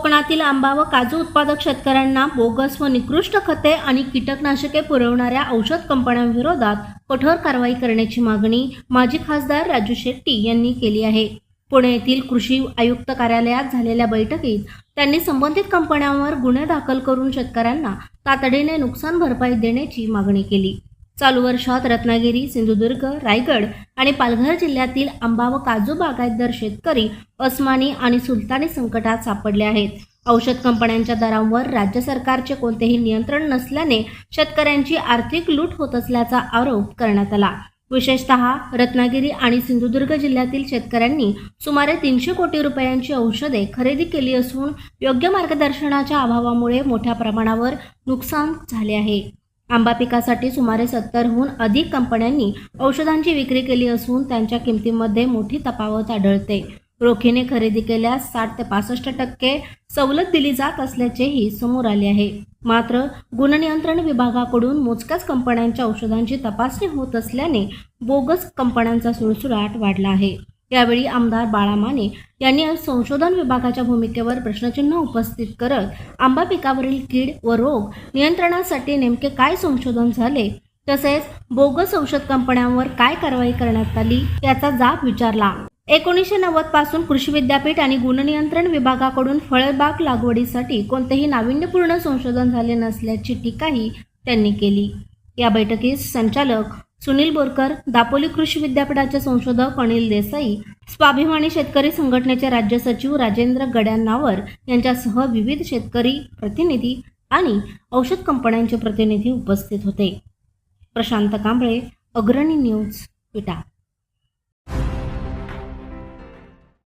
कोकणातील आंबा व काजू उत्पादक शेतकऱ्यांना बोगस व निकृष्ट खते आणि कीटकनाशके पुरवणाऱ्या औषध कंपन्यांविरोधात कठोर कारवाई करण्याची मागणी माजी खासदार राजू शेट्टी यांनी केली आहे। पुणे येथील कृषी आयुक्त कार्यालयात झालेल्या बैठकीत त्यांनी संबंधित कंपन्यांवर गुन्हे दाखल करून शेतकऱ्यांना तातडीने नुकसान भरपाई देण्याची मागणी केली। चालू वर्षात रत्नागिरी, सिंधुदुर्ग, रायगड आणि पालघर जिल्ह्यातील आंबा व काजू बागायतदार शेतकरी अस्मानी आणि सुलतानी संकटात सापडले आहेत। औषध कंपन्यांच्या दरांवर राज्य सरकारचे कोणतेही नियंत्रण नसल्याने शेतकऱ्यांची आर्थिक लूट होत असल्याचा आरोप करण्यात आला। विशेषतः रत्नागिरी आणि सिंधुदुर्ग जिल्ह्यातील शेतकऱ्यांनी सुमारे 300 कोटी रुपयांची औषधे खरेदी केली असून योग्य मार्गदर्शनाच्या अभावामुळे मोठ्या प्रमाणावर नुकसान झाले आहे। आंबा पिकासाठी सुमारे 70हून अधिक कंपन्यांनी औषधांची विक्री केली असून त्यांच्या किमतीमध्ये मोठी तफावत आढळते। रोखीने खरेदी केल्यास 60 ते 65% सवलत दिली जात असल्याचेही समोर आले आहे। मात्र गुणनियंत्रण विभागाकडून मोजक्याच कंपन्यांच्या औषधांची तपासणी होत असल्याने बोगस कंपन्यांचा सुळसुळाट वाढला आहे। यावेळी आमदार बाळा माने यांनी संशोधन विभागाच्या भूमिकेवर प्रश्नचिन्ह उपस्थित करत आंबा पिकावरील कीड व रोग नियंत्रणासाठी नेमके काय संशोधन झाले तसेच बोगस औषध कंपन्यांवर काय कारवाई करण्यात आली याचा जाब विचारला। 1990 पासून कृषी विद्यापीठ आणि गुणनियंत्रण विभागाकडून फळबाग लागवडीसाठी कोणतेही नाविन्यपूर्ण संशोधन झाले नसल्याची टीकाही त्यांनी केली। या बैठकीत संचालक सुनील बोरकर, दापोली कृषी विद्यापीठाचे संशोधक अनिल देसाई, स्वाभिमानी शेतकरी संघटनेचे राज्य सचिव राजेंद्र गड्यांनावर यांच्यासह विविध शेतकरी प्रतिनिधी आणि औषध कंपन्यांचे प्रतिनिधी उपस्थित होते। प्रशांत कांबळे, अग्रणी न्यूज, विटा।